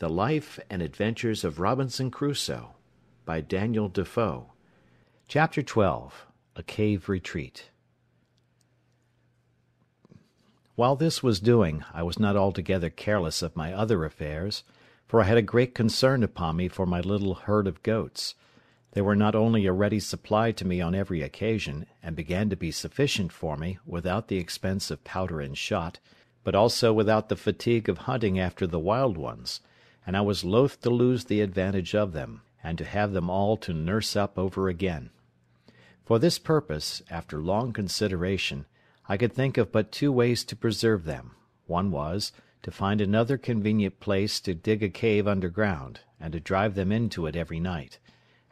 The Life and Adventures of Robinson Crusoe, by Daniel Defoe. Chapter 12. A Cave Retreat. While this was doing, I was not altogether careless of my other affairs, for I had a great concern upon me for my little herd of goats. They were not only a ready supply to me on every occasion, and began to be sufficient for me, without the expense of powder and shot, but also without the fatigue of hunting after the wild ones, and I was loath to lose the advantage of them, and to have them all to nurse up over again. For this purpose, after long consideration, I could think of but two ways to preserve them. One was, to find another convenient place to dig a cave underground, and to drive them into it every night;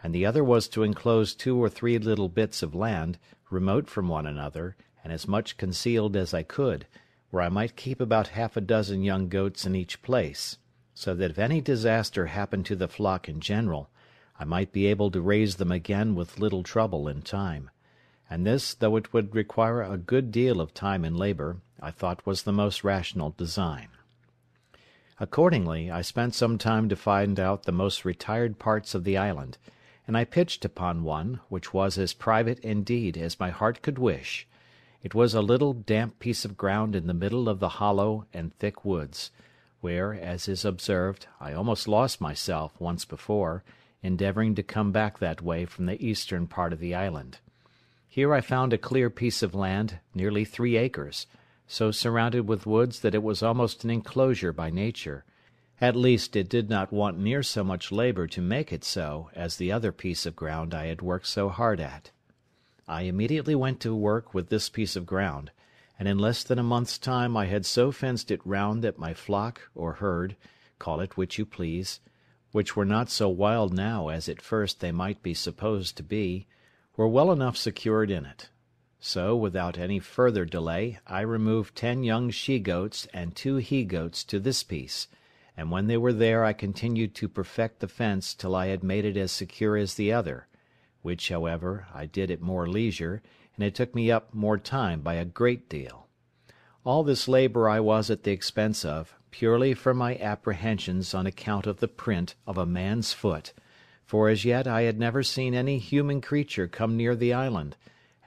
and the other was to enclose 2 or 3 little bits of land, remote from one another, and as much concealed as I could, where I might keep about 6 young goats in each place, so that if any disaster happened to the flock in general, I might be able to raise them again with little trouble and time; and this, though it would require a good deal of time and labour, I thought was the most rational design. Accordingly, I spent some time to find out the most retired parts of the island, and I pitched upon one, which was as private indeed as my heart could wish. It was a little damp piece of ground in the middle of the hollow and thick woods, where, as is observed, I almost lost myself once before, endeavouring to come back that way from the eastern part of the island. Here I found a clear piece of land, nearly 3 acres, so surrounded with woods that it was almost an enclosure by nature; at least it did not want near so much labour to make it so as the other piece of ground I had worked so hard at. I immediately went to work with this piece of ground, and in less than a month's time I had so fenced it round that my flock or herd, call it which you please, which were not so wild now as at first they might be supposed to be, were well enough secured in it. So, without any further delay, I removed 10 young she-goats and 2 he-goats to this piece, and when they were there I continued to perfect the fence till I had made it as secure as the other, which, however, I did at more leisure, and it took me up more time by a great deal. All this labour I was at the expense of, purely from my apprehensions on account of the print of a man's foot, for as yet I had never seen any human creature come near the island,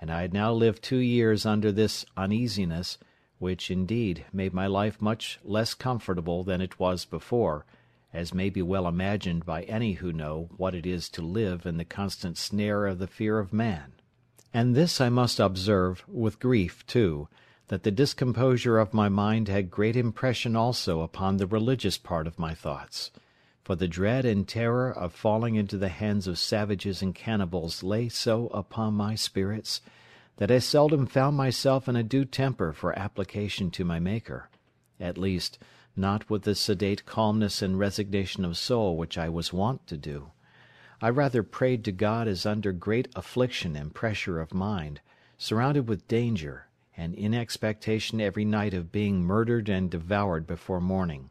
and I had now lived 2 years under this uneasiness, which, indeed, made my life much less comfortable than it was before, as may be well imagined by any who know what it is to live in the constant snare of the fear of man. And this I must observe, with grief too, that the discomposure of my mind had great impression also upon the religious part of my thoughts; for the dread and terror of falling into the hands of savages and cannibals lay so upon my spirits, that I seldom found myself in a due temper for application to my Maker; at least, not with the sedate calmness and resignation of soul which I was wont to do. I rather prayed to God as under great affliction and pressure of mind, surrounded with danger, and in expectation every night of being murdered and devoured before morning;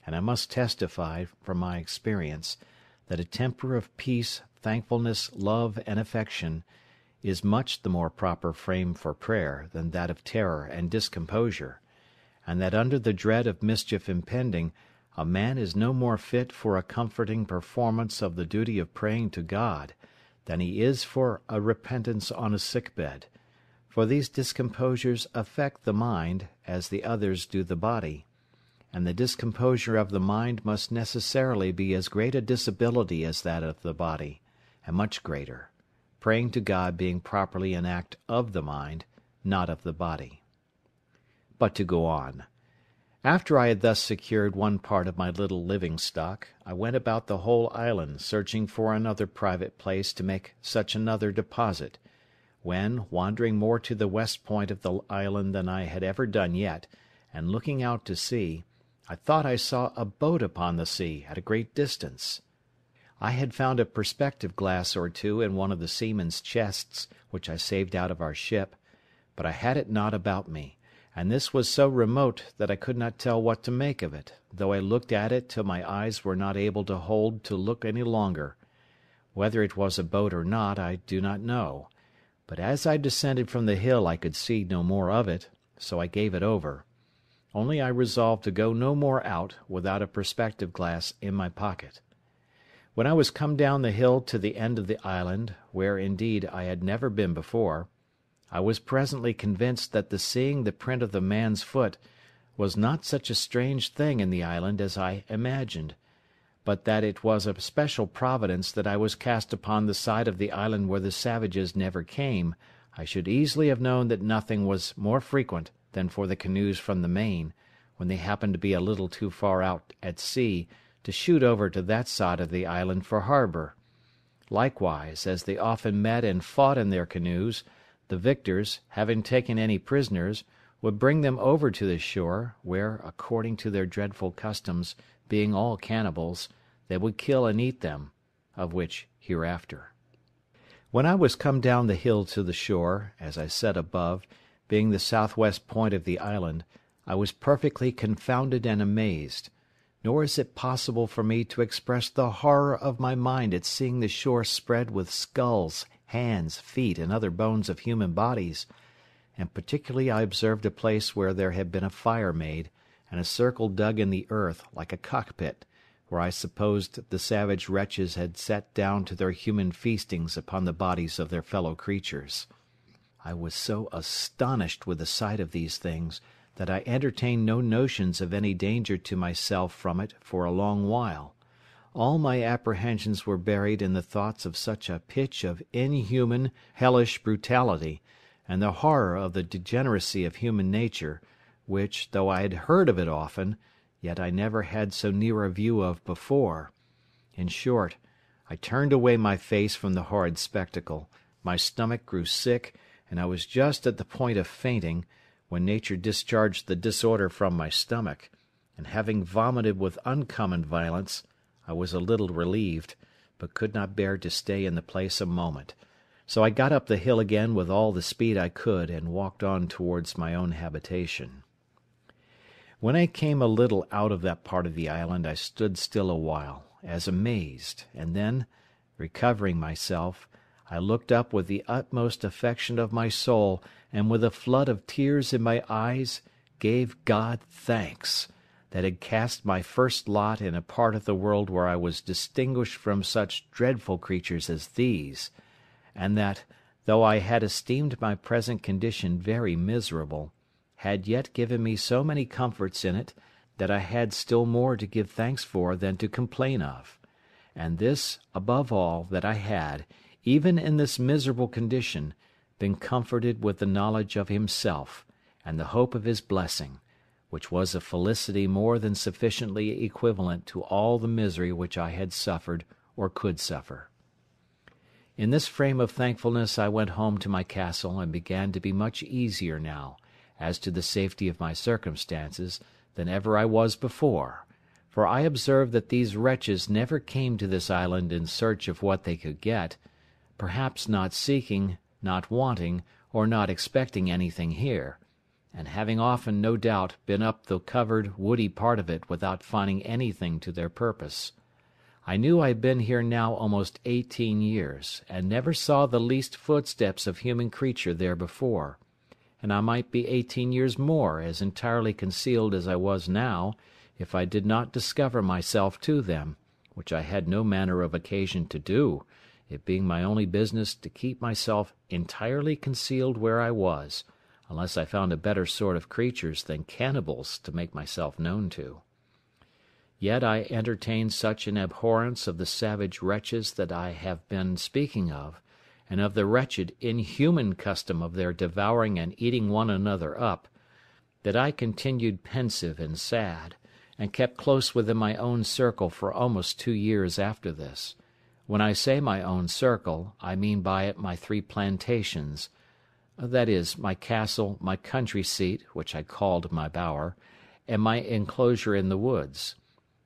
and I must testify, from my experience, that a temper of peace, thankfulness, love, and affection is much the more proper frame for prayer than that of terror and discomposure, and that under the dread of mischief impending, a man is no more fit for a comforting performance of the duty of praying to God than he is for a repentance on a sick bed; for these discomposures affect the mind as the others do the body, and the discomposure of the mind must necessarily be as great a disability as that of the body, and much greater; praying to God being properly an act of the mind, not of the body. But to go on. After I had thus secured one part of my little living stock, I went about the whole island searching for another private place to make such another deposit, when, wandering more to the west point of the island than I had ever done yet, and looking out to sea, I thought I saw a boat upon the sea at a great distance. I had found a perspective glass or two in one of the seamen's chests which I saved out of our ship, but I had it not about me, and this was so remote that I could not tell what to make of it, though I looked at it till my eyes were not able to hold to look any longer. Whether it was a boat or not I do not know, but as I descended from the hill I could see no more of it, so I gave it over. only I resolved to go no more out without a perspective glass in my pocket. When I was come down the hill to the end of the island, where indeed I had never been before, I was presently convinced that the seeing the print of the man's foot was not such a strange thing in the island as I imagined, but that it was a special providence that I was cast upon the side of the island where the savages never came. I should easily have known that nothing was more frequent than for the canoes from the main, when they happened to be a little too far out at sea, to shoot over to that side of the island for harbour. Likewise, as they often met and fought in their canoes, the victors, having taken any prisoners, would bring them over to the shore, where, according to their dreadful customs, being all cannibals, they would kill and eat them, of which hereafter. When I was come down the hill to the shore, as I said above, being the southwest point of the island, I was perfectly confounded and amazed, nor is it possible for me to express the horror of my mind at seeing the shore spread with skulls, hands, feet, and other bones of human bodies, and particularly I observed a place where there had been a fire made, and a circle dug in the earth like a cockpit, where I supposed the savage wretches had sat down to their human feastings upon the bodies of their fellow creatures. I was so astonished with the sight of these things that I entertained no notions of any danger to myself from it for a long while. All my apprehensions were buried in the thoughts of such a pitch of inhuman, hellish brutality, and the horror of the degeneracy of human nature, which, though I had heard of it often, yet I never had so near a view of before. In short, I turned away my face from the horrid spectacle, my stomach grew sick, and I was just at the point of fainting, when nature discharged the disorder from my stomach, and having vomited with uncommon violence, I was a little relieved, but could not bear to stay in the place a moment. So I got up the hill again with all the speed I could, and walked on towards my own habitation. When I came a little out of that part of the island, I stood still a while, as amazed, and then, recovering myself, I looked up with the utmost affection of my soul, and with a flood of tears in my eyes, gave God thanks, that had cast my first lot in a part of the world where I was distinguished from such dreadful creatures as these, and that, though I had esteemed my present condition very miserable, had yet given me so many comforts in it, that I had still more to give thanks for than to complain of; and this, above all, that I had, even in this miserable condition, been comforted with the knowledge of Himself, and the hope of His blessing, which was a felicity more than sufficiently equivalent to all the misery which I had suffered or could suffer. In this frame of thankfulness I went home to my castle, and began to be much easier now, as to the safety of my circumstances, than ever I was before, for I observed that these wretches never came to this island in search of what they could get, perhaps not seeking, not wanting, or not expecting anything here, and having often, no doubt, been up the covered, woody part of it without finding anything to their purpose. I knew I had been here now almost 18 years, and never saw the least footsteps of human creature there before, and I might be 18 years more as entirely concealed as I was now, if I did not discover myself to them, which I had no manner of occasion to do, it being my only business to keep myself entirely concealed where I was, unless I found a better sort of creatures than cannibals to make myself known to. Yet I entertained such an abhorrence of the savage wretches that I have been speaking of, and of the wretched, inhuman custom of their devouring and eating one another up, that I continued pensive and sad, and kept close within my own circle for almost 2 years after this. When I say my own circle, I mean by it my 3 plantations, that is, my castle, my country seat, which I called my bower, and my enclosure in the woods.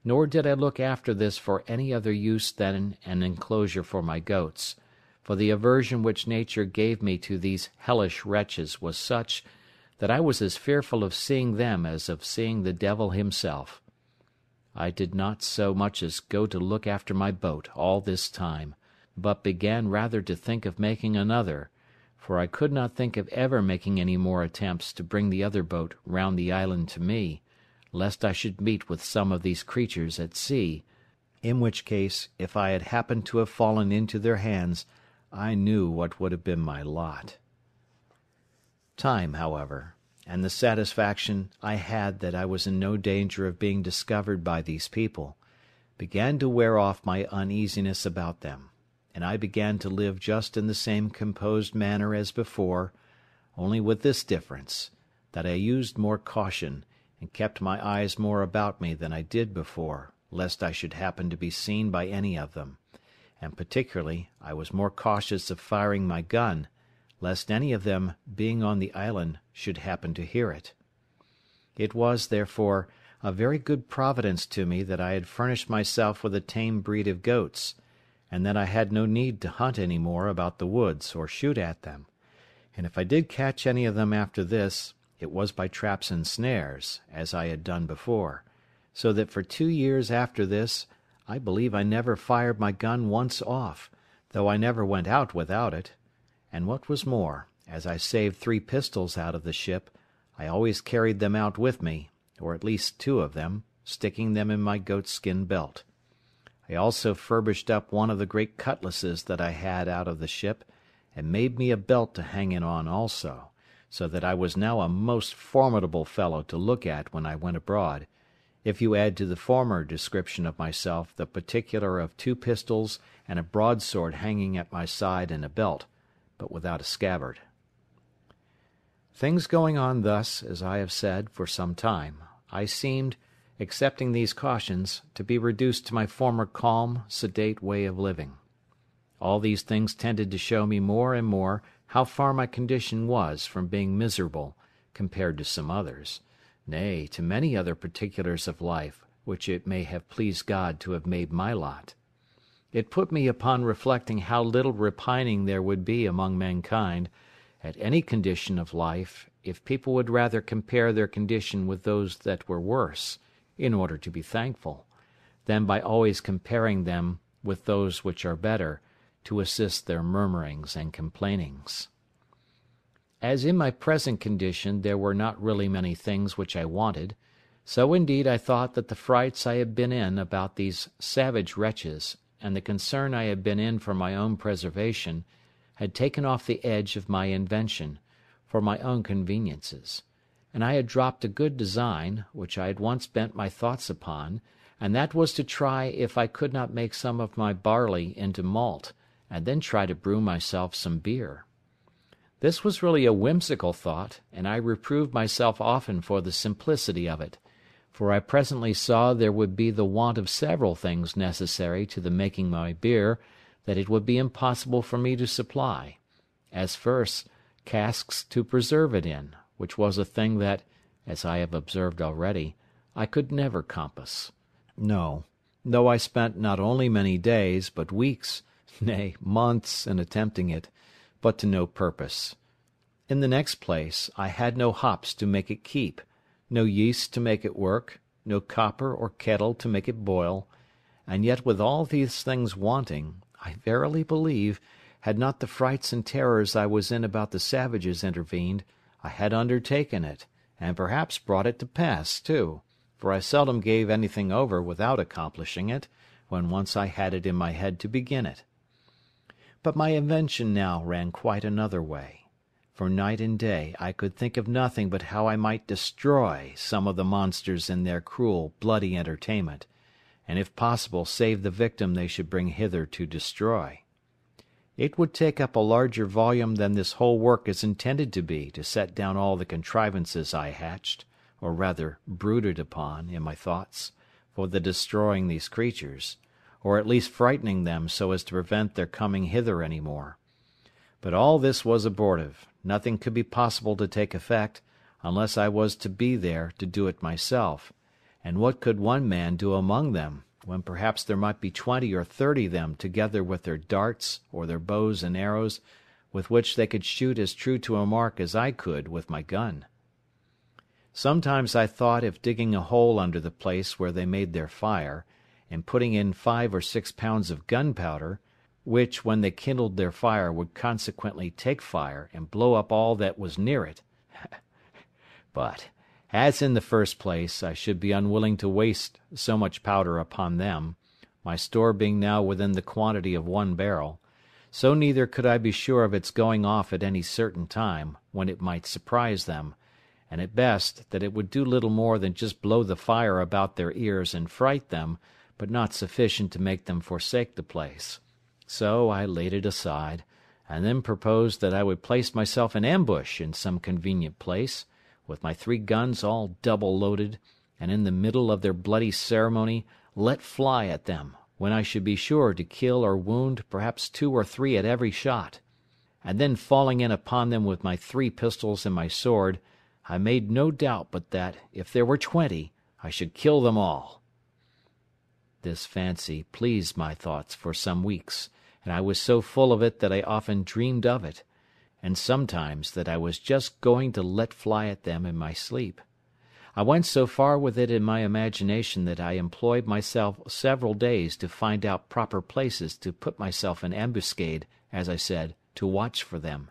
Nor did I look after this for any other use than an enclosure for my goats, for the aversion which nature gave me to these hellish wretches was such, that I was as fearful of seeing them as of seeing the devil himself. I did not so much as go to look after my boat all this time, but began rather to think of making another, for I could not think of ever making any more attempts to bring the other boat round the island to me, lest I should meet with some of these creatures at sea, in which case, if I had happened to have fallen into their hands, I knew what would have been my lot. Time, however, and the satisfaction I had that I was in no danger of being discovered by these people, began to wear off my uneasiness about them, and I began to live just in the same composed manner as before, only with this difference, that I used more caution, and kept my eyes more about me than I did before, lest I should happen to be seen by any of them, and particularly I was more cautious of firing my gun, lest any of them, being on the island, should happen to hear it. It was, therefore, a very good providence to me that I had furnished myself with a tame breed of goats, and that I had no need to hunt any more about the woods or shoot at them, and if I did catch any of them after this, it was by traps and snares, as I had done before, so that for 2 years after this I believe I never fired my gun once off, though I never went out without it. And what was more, as I saved 3 pistols out of the ship, I always carried them out with me, or at least 2 of them, sticking them in my goatskin belt. I also furbished up one of the great cutlasses that I had out of the ship, and made me a belt to hang it on also, so that I was now a most formidable fellow to look at when I went abroad, if you add to the former description of myself the particular of 2 pistols and a broadsword hanging at my side in a belt, but without a scabbard. Things going on thus, as I have said, for some time, I seemed, excepting these cautions, to be reduced to my former calm, sedate way of living. All these things tended to show me more and more how far my condition was from being miserable, compared to some others, nay, to many other particulars of life which it may have pleased God to have made my lot. It put me upon reflecting how little repining there would be among mankind, at any condition of life, if people would rather compare their condition with those that were worse, in order to be thankful, than by always comparing them with those which are better, to assist their murmurings and complainings. As in my present condition there were not really many things which I wanted, so indeed I thought that the frights I had been in about these savage wretches, and the concern I had been in for my own preservation, had taken off the edge of my invention, for my own conveniences, and I had dropped a good design, which I had once bent my thoughts upon, and that was to try if I could not make some of my barley into malt, and then try to brew myself some beer. This was really a whimsical thought, and I reproved myself often for the simplicity of it, for I presently saw there would be the want of several things necessary to the making my beer that it would be impossible for me to supply, as first, casks to preserve it in, which was a thing that, as I have observed already, I could never compass. No, though I spent not only many days, but weeks, nay, months in attempting it, but to no purpose. In the next place, I had no hops to make it keep, no yeast to make it work, no copper or kettle to make it boil, and yet with all these things wanting, I verily believe, had not the frights and terrors I was in about the savages intervened, I had undertaken it, and perhaps brought it to pass too, for I seldom gave anything over without accomplishing it, when once I had it in my head to begin it. But my invention now ran quite another way. For night and day I could think of nothing but how I might destroy some of the monsters in their cruel, bloody entertainment, and if possible save the victim they should bring hither to destroy. It would take up a larger volume than this whole work is intended to be to set down all the contrivances I hatched, or rather brooded upon, in my thoughts, for the destroying these creatures, or at least frightening them so as to prevent their coming hither any more. But all this was abortive. Nothing could be possible to take effect, unless I was to be there to do it myself, and what could one man do among them, when perhaps there might be 20 or 30 them together with their darts, or their bows and arrows, with which they could shoot as true to a mark as I could with my gun? Sometimes I thought if digging a hole under the place where they made their fire, and putting in 5 or 6 pounds of gunpowder, which, when they kindled their fire, would consequently take fire and blow up all that was near it. But, as in the first place I should be unwilling to waste so much powder upon them, my store being now within the quantity of 1 barrel, so neither could I be sure of its going off at any certain time, when it might surprise them, and at best that it would do little more than just blow the fire about their ears and fright them, but not sufficient to make them forsake the place. So I laid it aside, and then proposed that I would place myself in ambush in some convenient place, with my 3 guns all double loaded, and in the middle of their bloody ceremony let fly at them, when I should be sure to kill or wound perhaps 2 or 3 at every shot. And then falling in upon them with my 3 pistols and my sword, I made no doubt but that, if there were 20, I should kill them all. This fancy pleased my thoughts for some weeks, and I was so full of it that I often dreamed of it, and sometimes that I was just going to let fly at them in my sleep. I went so far with it in my imagination that I employed myself several days to find out proper places to put myself in ambuscade, as I said, to watch for them,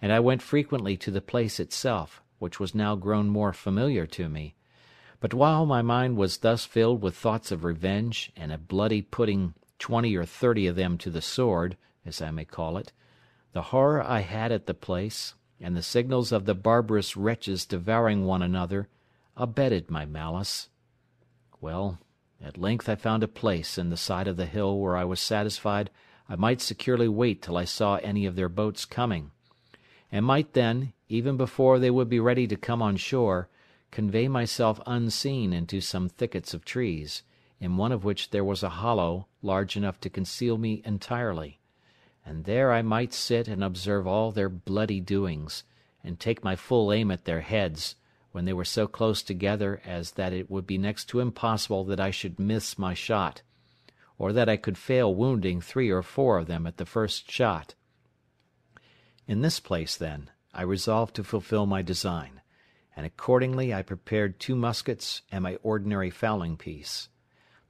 and I went frequently to the place itself, which was now grown more familiar to me. But while my mind was thus filled with thoughts of revenge and of bloody putting 20 or 30 of them to the sword, as I may call it, the horror I had at the place, and the signals of the barbarous wretches devouring one another, abetted my malice. Well, at length I found a place in the side of the hill where I was satisfied I might securely wait till I saw any of their boats coming, and might then, even before they would be ready to come on shore, convey myself unseen into some thickets of trees, in one of which there was a hollow large enough to conceal me entirely, and there I might sit and observe all their bloody doings, and take my full aim at their heads, when they were so close together as that it would be next to impossible that I should miss my shot, or that I could fail wounding 3 or 4 of them at the first shot. In this place, then, I resolved to fulfil my design, and accordingly I prepared 2 muskets and my ordinary fowling piece.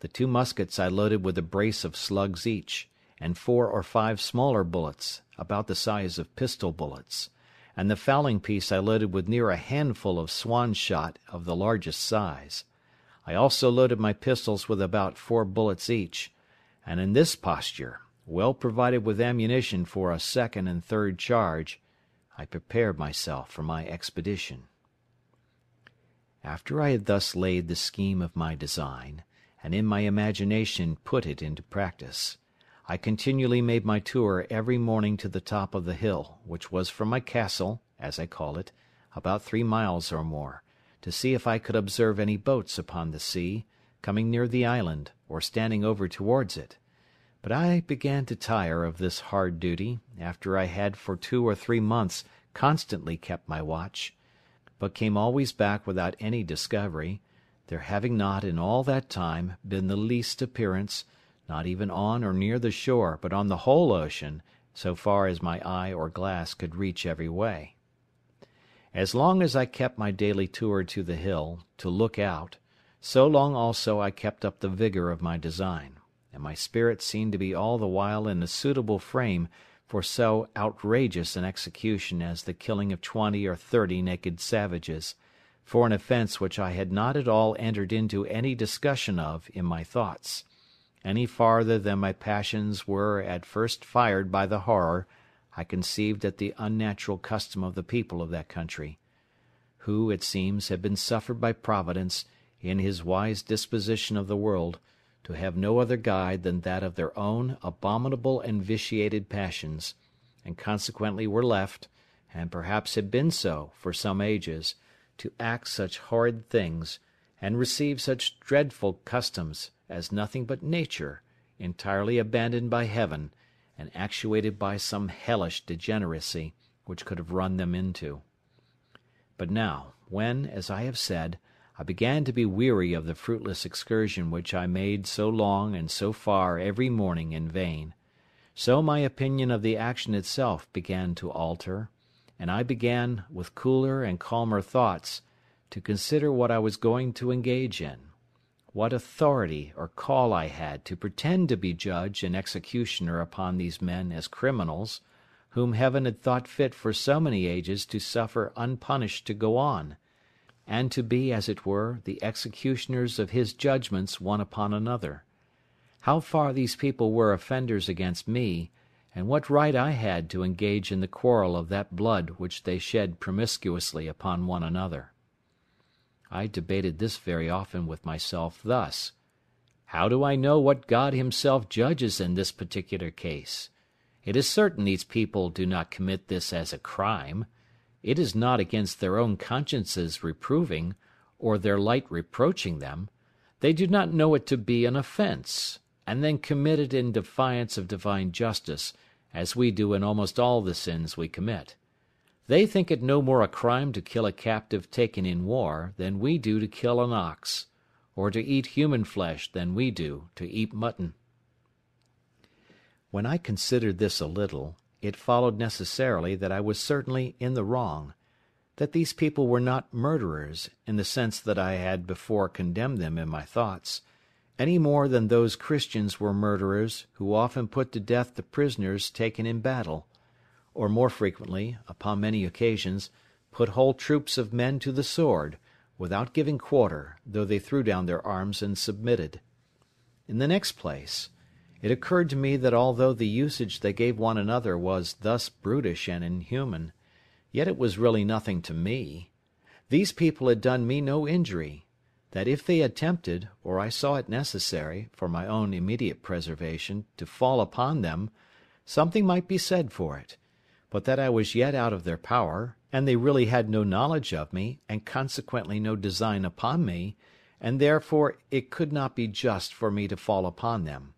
The 2 muskets I loaded with a brace of slugs each, and 4 or 5 smaller bullets, about the size of pistol bullets, and the fowling piece I loaded with near a handful of swan shot of the largest size. I also loaded my pistols with about 4 bullets each, and in this posture, well provided with ammunition for a second and third charge, I prepared myself for my expedition. After I had thus laid the scheme of my design, and in my imagination put it into practice, I continually made my tour every morning to the top of the hill, which was from my castle, as I call it, about 3 miles or more, to see if I could observe any boats upon the sea, coming near the island, or standing over towards it. But I began to tire of this hard duty, after I had for 2 or 3 months constantly kept my watch, but came always back without any discovery, there having not in all that time been the least appearance, not even on or near the shore, but on the whole ocean, so far as my eye or glass could reach every way. As long as I kept my daily tour to the hill, to look out, so long also I kept up the vigour of my design, and my spirit seemed to be all the while in a suitable frame for so outrageous an execution as the killing of 20 or 30 naked savages, for an offence which I had not at all entered into any discussion of in my thoughts, any farther than my passions were at first fired by the horror I conceived at the unnatural custom of the people of that country, who, it seems, had been suffered by Providence, in his wise disposition of the world, to have no other guide than that of their own abominable and vitiated passions, and consequently were left, and perhaps had been so for some ages, to act such horrid things, and receive such dreadful customs, as nothing but nature, entirely abandoned by heaven, and actuated by some hellish degeneracy, which could have run them into. But now, when, as I have said, I began to be weary of the fruitless excursion which I made so long and so far every morning in vain, so my opinion of the action itself began to alter, and I began, with cooler and calmer thoughts, to consider what I was going to engage in, What authority or call I had to pretend to be judge and executioner upon these men as criminals, whom Heaven had thought fit for so many ages to suffer unpunished to go on, and to be, as it were, the executioners of his judgments one upon another. How far these people were offenders against me, and what right I had to engage in the quarrel of that blood which they shed promiscuously upon one another. I debated this very often with myself thus: how do I know what God himself judges in this particular case? It is certain these people do not commit this as a crime. It is not against their own consciences reproving, or their light reproaching them. They do not know it to be an offence, and then commit it in defiance of divine justice, as we do in almost all the sins we commit. They think it no more a crime to kill a captive taken in war than we do to kill an ox, or to eat human flesh than we do to eat mutton. When I considered this a little, it followed necessarily that I was certainly in the wrong, that these people were not murderers, in the sense that I had before condemned them in my thoughts, any more than those Christians were murderers who often put to death the prisoners taken in battle, or more frequently, upon many occasions, put whole troops of men to the sword, without giving quarter, though they threw down their arms and submitted. In the next place, it occurred to me that although the usage they gave one another was thus brutish and inhuman, yet it was really nothing to me. These people had done me no injury, that if they attempted, or I saw it necessary, for my own immediate preservation, to fall upon them, something might be said for it, but that I was yet out of their power, and they really had no knowledge of me, and consequently no design upon me, and therefore it could not be just for me to fall upon them;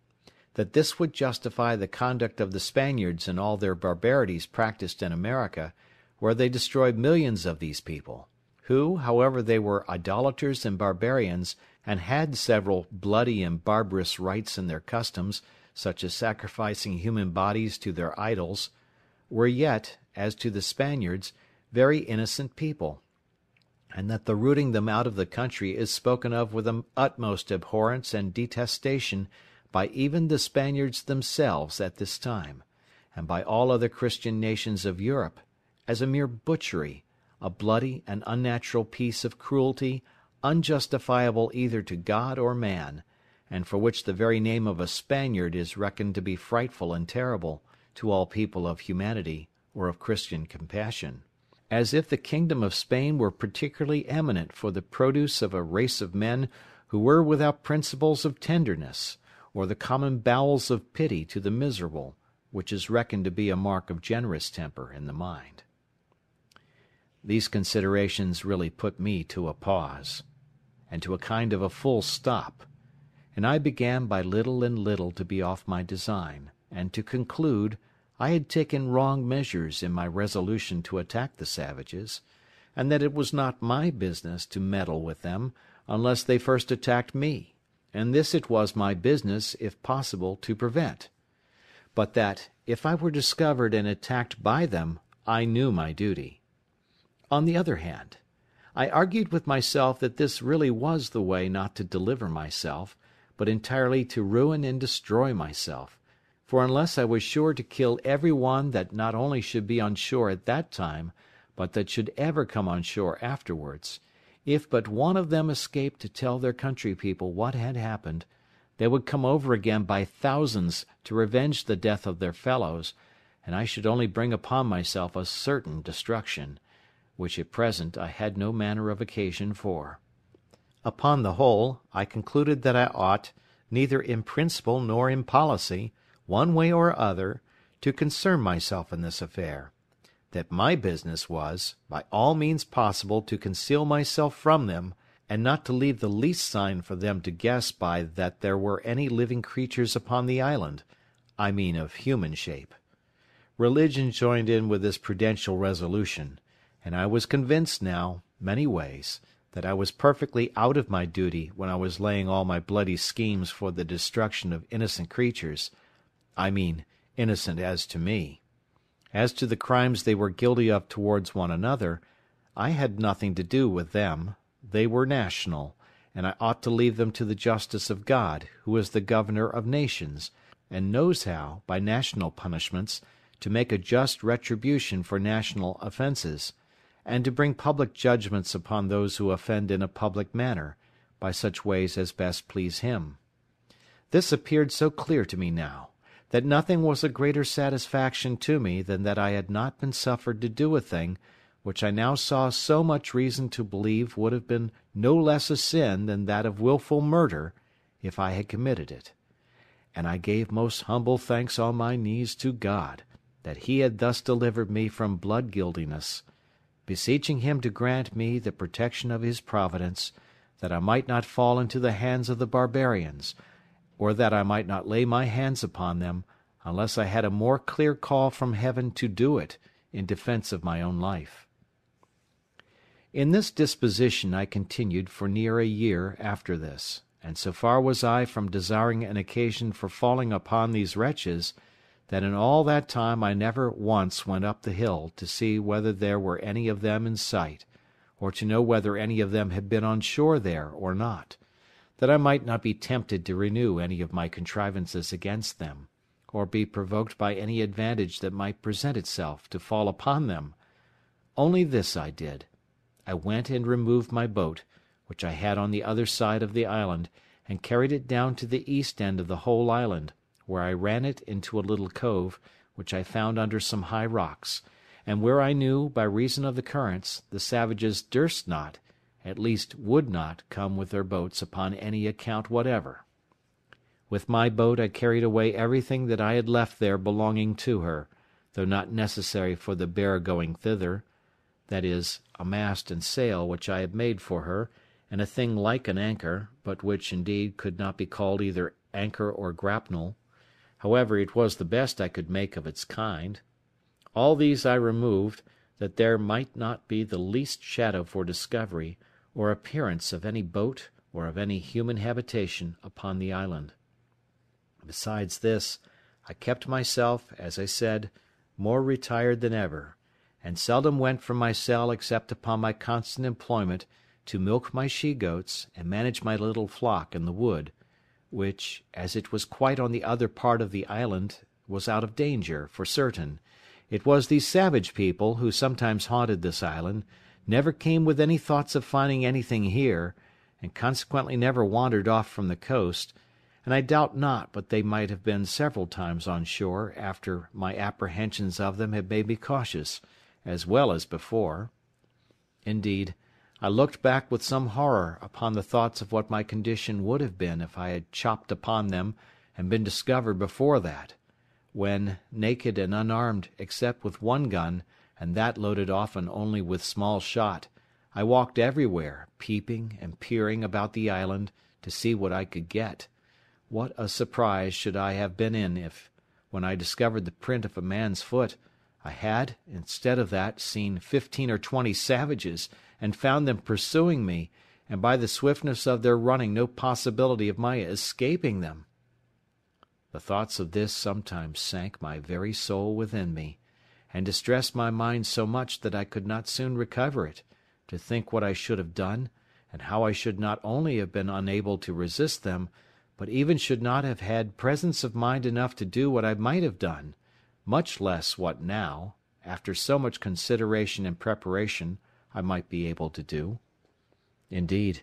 that this would justify the conduct of the Spaniards in all their barbarities practised in America, where they destroyed millions of these people, who, however they were idolaters and barbarians, and had several bloody and barbarous rites in their customs, such as sacrificing human bodies to their idols, were yet, as to the Spaniards, very innocent people, and that the rooting them out of the country is spoken of with the utmost abhorrence and detestation by even the Spaniards themselves at this time, and by all other Christian nations of Europe, as a mere butchery, a bloody and unnatural piece of cruelty, unjustifiable either to God or man, and for which the very name of a Spaniard is reckoned to be frightful and terrible to all people of humanity or of Christian compassion; as if the kingdom of Spain were particularly eminent for the produce of a race of men who were without principles of tenderness, or the common bowels of pity to the miserable, which is reckoned to be a mark of generous temper in the mind. These considerations really put me to a pause, and to a kind of a full stop, and I began by little and little to be off my design, and to conclude I had taken wrong measures in my resolution to attack the savages, and that it was not my business to meddle with them unless they first attacked me, and this it was my business, if possible, to prevent; but that, if I were discovered and attacked by them, I knew my duty. On the other hand, I argued with myself that this really was the way not to deliver myself, but entirely to ruin and destroy myself; for unless I was sure to kill every one that not only should be on shore at that time, but that should ever come on shore afterwards, if but one of them escaped to tell their country people what had happened, they would come over again by thousands to revenge the death of their fellows, and I should only bring upon myself a certain destruction, which at present I had no manner of occasion for. Upon the whole, I concluded that I ought, neither in principle nor in policy, one way or other, to concern myself in this affair; that my business was, by all means possible, to conceal myself from them, and not to leave the least sign for them to guess by that there were any living creatures upon the island, I mean of human shape. Religion joined in with this prudential resolution, and I was convinced now, many ways, that I was perfectly out of my duty when I was laying all my bloody schemes for the destruction of innocent creatures, I mean innocent as to me. As to the crimes they were guilty of towards one another, I had nothing to do with them; they were national, and I ought to leave them to the justice of God, who is the governor of nations, and knows how, by national punishments, to make a just retribution for national offences, and to bring public judgments upon those who offend in a public manner, by such ways as best please him. This appeared so clear to me now, that nothing was a greater satisfaction to me than that I had not been suffered to do a thing which I now saw so much reason to believe would have been no less a sin than that of wilful murder, if I had committed it. And I gave most humble thanks on my knees to God, that he had thus delivered me from blood-guiltiness, beseeching him to grant me the protection of his providence, that I might not fall into the hands of the barbarians, or that I might not lay my hands upon them, unless I had a more clear call from heaven to do it, in defence of my own life. In this disposition I continued for near a year after this, and so far was I from desiring an occasion for falling upon these wretches, that in all that time I never once went up the hill to see whether there were any of them in sight, or to know whether any of them had been on shore there or not, that I might not be tempted to renew any of my contrivances against them, or be provoked by any advantage that might present itself to fall upon them. Only this I did. I went and removed my boat, which I had on the other side of the island, and carried it down to the east end of the whole island, where I ran it into a little cove, which I found under some high rocks, and where I knew, by reason of the currents, the savages durst not, at least would not, come with their boats upon any account whatever. With my boat I carried away everything that I had left there belonging to her, though not necessary for the bare going thither, that is, a mast and sail which I had made for her, and a thing like an anchor, but which, indeed, could not be called either anchor or grapnel. However, it was the best I could make of its kind. All these I removed, that there might not be the least shadow for discovery, or appearance of any boat or of any human habitation upon the island. Besides this, I kept myself, as I said, more retired than ever, and seldom went from my cell except upon my constant employment to milk my she-goats and manage my little flock in the wood, which, as it was quite on the other part of the island, was out of danger, for certain. It was these savage people, who sometimes haunted this island, never came with any thoughts of finding anything here, and consequently never wandered off from the coast, and I doubt not but they might have been several times on shore after my apprehensions of them had made me cautious, as well as before. Indeed, I looked back with some horror upon the thoughts of what my condition would have been if I had chopped upon them and been discovered before that, when, naked and unarmed except with one gun, and that loaded often only with small shot, I walked everywhere, peeping and peering about the island to see what I could get. What a surprise should I have been in if, when I discovered the print of a man's foot, I had, instead of that, seen 15 or 20 savages, and found them pursuing me, and by the swiftness of their running no possibility of my escaping them. The thoughts of this sometimes sank my very soul within me, and distressed my mind so much that I could not soon recover it, to think what I should have done, and how I should not only have been unable to resist them, but even should not have had presence of mind enough to do what I might have done, much less what now, after so much consideration and preparation, I might be able to do. Indeed,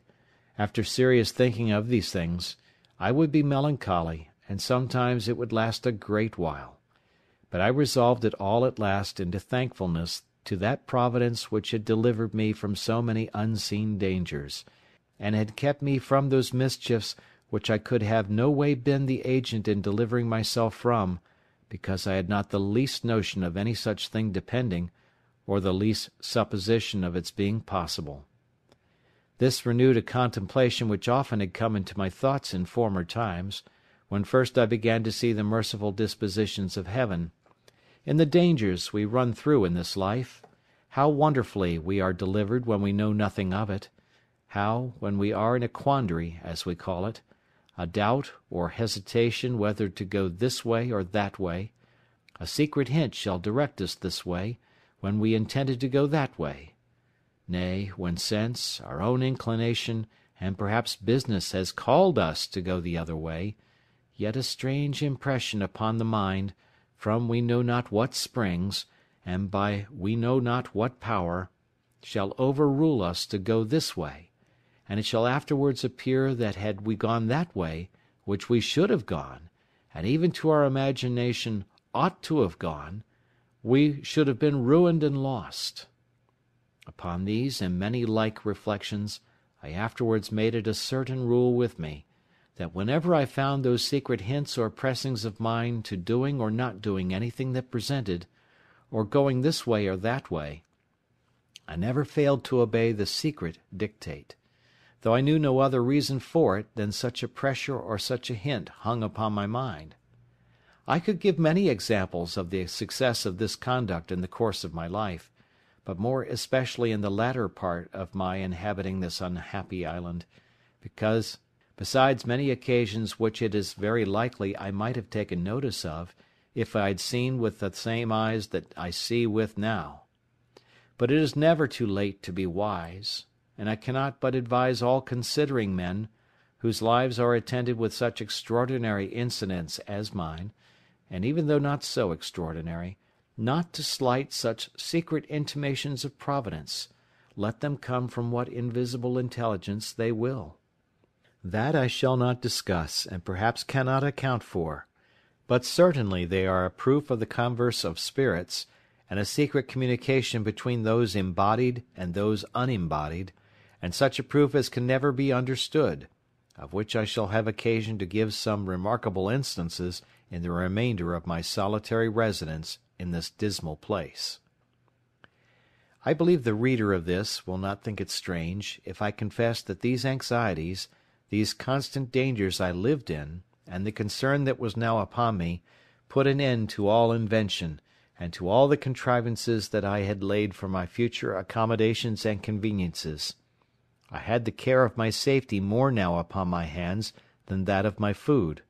after serious thinking of these things, I would be melancholy, and sometimes it would last a great while. But I resolved it all at last into thankfulness to that Providence which had delivered me from so many unseen dangers, and had kept me from those mischiefs which I could have no way been the agent in delivering myself from, because I had not the least notion of any such thing depending, or the least supposition of its being possible. This renewed a contemplation which often had come into my thoughts in former times, when first I began to see the merciful dispositions of heaven, in the dangers we run through in this life, how wonderfully we are delivered when we know nothing of it, how, when we are in a quandary, as we call it, a doubt or hesitation whether to go this way or that way, a secret hint shall direct us this way, when we intended to go that way; nay, when sense, our own inclination, and perhaps business has called us to go the other way, yet a strange impression upon the mind, from we know not what springs, and by we know not what power, shall overrule us to go this way, and it shall afterwards appear that had we gone that way, which we should have gone, and even to our imagination ought to have gone, we should have been ruined and lost. Upon these and many like reflections, I afterwards made it a certain rule with me, that whenever I found those secret hints or pressings of mine to doing or not doing anything that presented, or going this way or that way, I never failed to obey the secret dictate, though I knew no other reason for it than such a pressure or such a hint hung upon my mind. I could give many examples of the success of this conduct in the course of my life, but more especially in the latter part of my inhabiting this unhappy island, because, besides many occasions which it is very likely I might have taken notice of, if I had seen with the same eyes that I see with now. But it is never too late to be wise, and I cannot but advise all considering men, whose lives are attended with such extraordinary incidents as mine, and even though not so extraordinary, not to slight such secret intimations of Providence, let them come from what invisible intelligence they will. That I shall not discuss, and perhaps cannot account for, but certainly they are a proof of the converse of spirits, and a secret communication between those embodied and those unembodied, and such a proof as can never be understood, of which I shall have occasion to give some remarkable instances in the remainder of my solitary residence in this dismal place. I believe the reader of this will not think it strange if I confess that these anxieties, these constant dangers I lived in, and the concern that was now upon me, put an end to all invention, and to all the contrivances that I had laid for my future accommodations and conveniences. I had the care of my safety more now upon my hands than that of my food.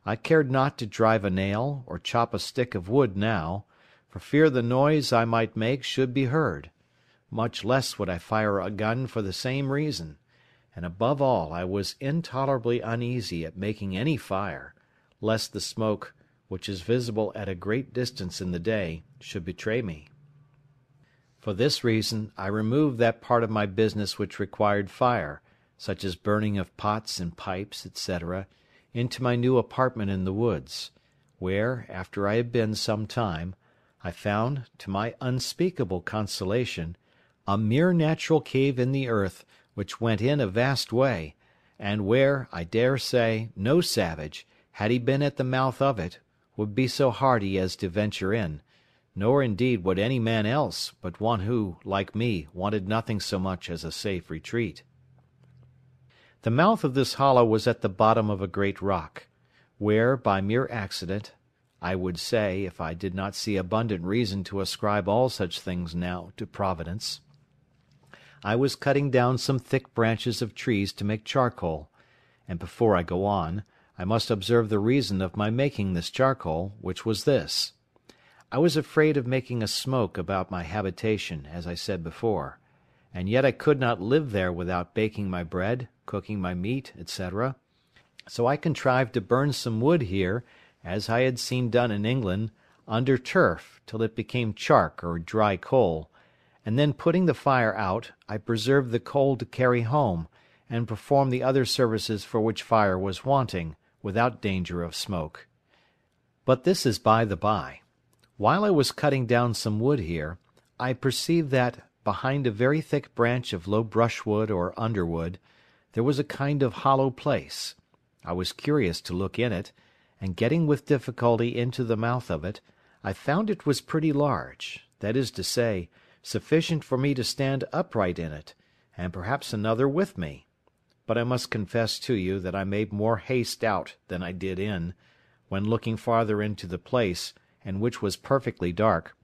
I cared not to drive a nail, or chop a stick of wood now, for fear the noise I might make should be heard. Much less would I fire a gun for the same reason, and above all I was intolerably uneasy at making any fire, lest the smoke, which is visible at a great distance in the day, should betray me. For this reason I removed that part of my business which required fire, such as burning of pots and pipes, etc., into my new apartment in the woods, where, after I had been some time, I found, to my unspeakable consolation, a mere natural cave in the earth, which went in a vast way, and where, I dare say, no savage, had he been at the mouth of it, would be so hardy as to venture in, nor indeed would any man else, but one who, like me, wanted nothing so much as a safe retreat. The mouth of this hollow was at the bottom of a great rock, where, by mere accident, I would say, if I did not see abundant reason to ascribe all such things now to Providence, I was cutting down some thick branches of trees to make charcoal, and before I go on, I must observe the reason of my making this charcoal, which was this. I was afraid of making a smoke about my habitation, as I said before, and yet I could not live there without baking my bread, cooking my meat, etc. So I contrived to burn some wood here, as I had seen done in England, under turf, till it became chark or dry coal, and then putting the fire out, I preserved the coal to carry home, and perform the other services for which fire was wanting, without danger of smoke. But this is by the by. While I was cutting down some wood here, I perceived that, behind a very thick branch of low brushwood or underwood, there was a kind of hollow place. I was curious to look in it, and getting with difficulty into the mouth of it, I found it was pretty large, that is to say, sufficient for me to stand upright in it, and perhaps another with me. But I must confess to you that I made more haste out than I did in, when looking farther into the place, and which was perfectly dark,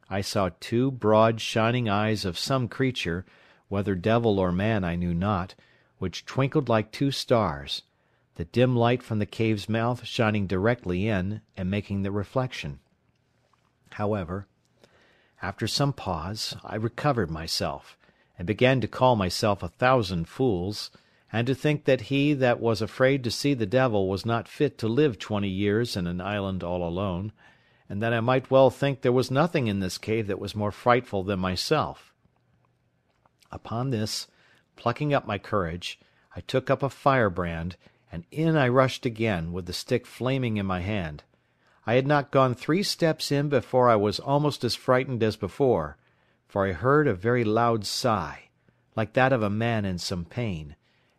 I saw two broad shining eyes of some creature, whether devil or man I knew not, which twinkled like two stars, the dim light from the cave's mouth shining directly in, and making the reflection. However, after some pause, I recovered myself, and began to call myself 1,000 fools, and to think that he that was afraid to see the devil was not fit to live 20 years in an island all alone, and that I might well think there was nothing in this cave that was more frightful than myself. Upon this, plucking up my courage, I took up a firebrand, and in I rushed again, with the stick flaming in my hand. I had not gone 3 steps in before I was almost as frightened as before, for I heard a very loud sigh, like that of a man in some pain,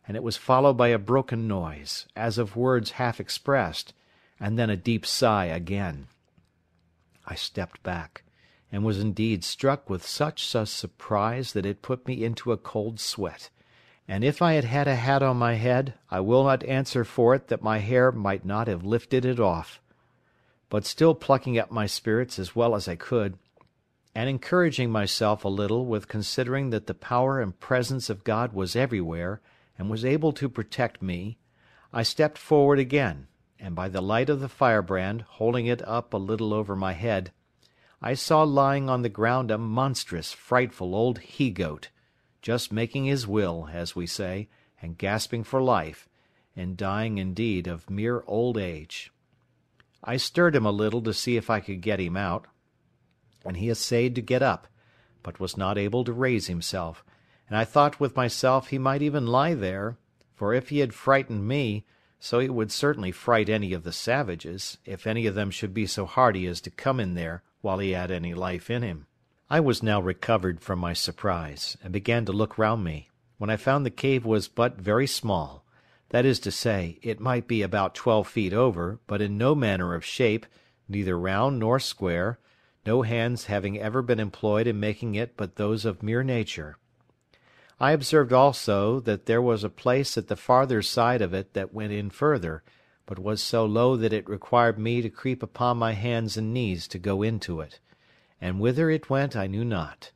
and it was followed by a broken noise, as of words half expressed, and then a deep sigh again. I stepped back, and was indeed struck with such a surprise that it put me into a cold sweat, and if I had had a hat on my head, I will not answer for it that my hair might not have lifted it off. But still plucking up my spirits as well as I could, and encouraging myself a little with considering that the power and presence of God was everywhere, and was able to protect me, I stepped forward again, and by the light of the firebrand, holding it up a little over my head, I saw lying on the ground a monstrous, frightful old he-goat, just making his will, as we say, and gasping for life, and dying indeed of mere old age. I stirred him a little to see if I could get him out, and he essayed to get up, but was not able to raise himself, and I thought with myself he might even lie there, for if he had frightened me, so he would certainly fright any of the savages, if any of them should be so hardy as to come in there while he had any life in him. I was now recovered from my surprise, and began to look round me, when I found the cave was but very small. That is to say, it might be about 12 feet over, but in no manner of shape, neither round nor square, no hands having ever been employed in making it but those of mere nature. I observed also that there was a place at the farther side of it that went in further, but was so low that it required me to creep upon my hands and knees to go into it, and whither it went I knew not.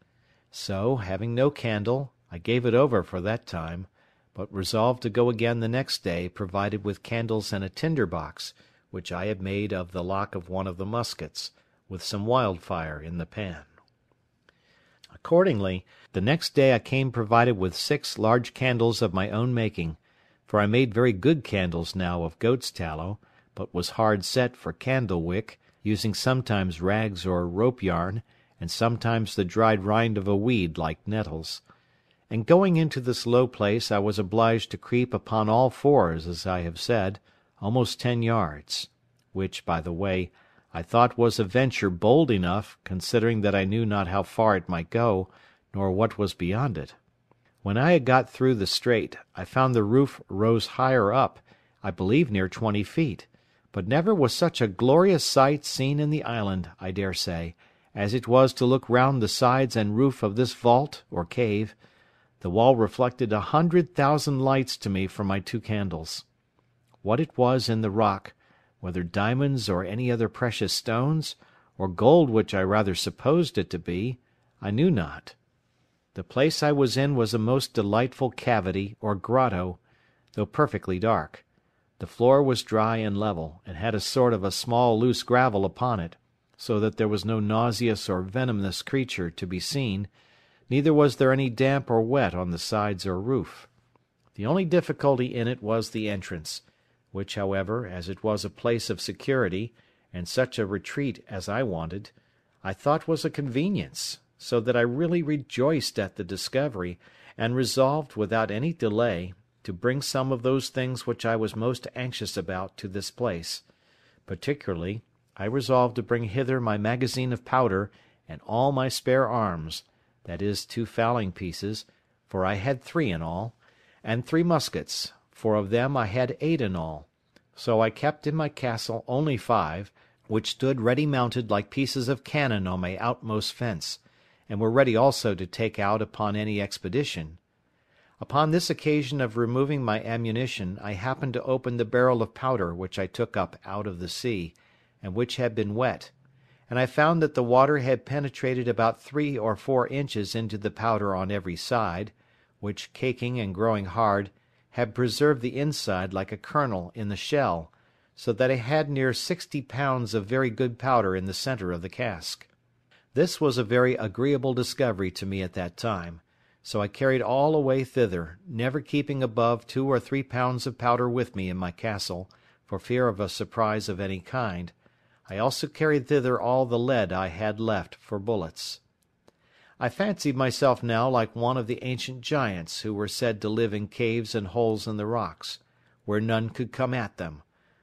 So, having no candle, I gave it over for that time, but resolved to go again the next day provided with candles and a tinder box, which I had made of the lock of one of the muskets, with some wildfire in the pan. Accordingly, the next day I came provided with 6 large candles of my own making, for I made very good candles now of goat's tallow, but was hard set for candle wick, using sometimes rags or rope yarn, and sometimes the dried rind of a weed like nettles. And going into this low place I was obliged to creep upon all fours, as I have said, almost 10 yards, which, by the way, I thought was a venture bold enough, considering that I knew not how far it might go, nor what was beyond it. When I had got through the strait, I found the roof rose higher up, I believe near 20 feet, but never was such a glorious sight seen in the island, I dare say, as it was to look round the sides and roof of this vault, or cave. The wall reflected 100,000 lights to me from my 2 candles. What it was in the rock, whether diamonds or any other precious stones, or gold which I rather supposed it to be, I knew not. The place I was in was a most delightful cavity or grotto, though perfectly dark. The floor was dry and level, and had a sort of a small loose gravel upon it, so that there was no nauseous or venomous creature to be seen, neither was there any damp or wet on the sides or roof. The only difficulty in it was the entrance, which, however, as it was a place of security, and such a retreat as I wanted, I thought was a convenience, so that I really rejoiced at the discovery, and resolved, without any delay, to bring some of those things which I was most anxious about to this place. Particularly, I resolved to bring hither my magazine of powder, and all my spare arms, that is 2 fowling pieces, for I had 3 in all, and 3 muskets, for of them I had 8 in all. So I kept in my castle only 5, which stood ready mounted like pieces of cannon on my outmost fence, and were ready also to take out upon any expedition. Upon this occasion of removing my ammunition, I happened to open the barrel of powder which I took up out of the sea, and which had been wet, and I found that the water had penetrated about 3 or 4 inches into the powder on every side, which, caking and growing hard, had preserved the inside like a kernel in the shell, so that I had near 60 pounds of very good powder in the centre of the cask. This was a very agreeable discovery to me at that time, So I carried all away thither, never keeping above 2 or 3 pounds of powder with me in my castle, for fear of a surprise of any kind. I also carried thither all the lead I had left for bullets. I fancied myself now like one of the ancient giants who were said to live in caves and holes in the rocks, where none could come at them,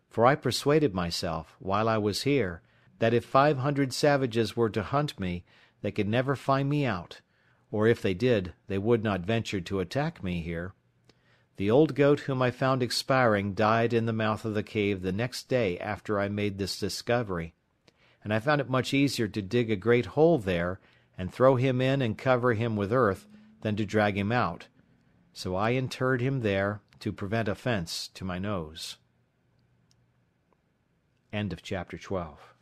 for I persuaded myself, while I was here, that if 500 savages were to hunt me, they could never find me out, or if they did, they would not venture to attack me here. The old goat whom I found expiring died in the mouth of the cave the next day after I made this discovery, and I found it much easier to dig a great hole there and throw him in and cover him with earth than to drag him out. So I interred him there to prevent offence to my nose. End of chapter 12.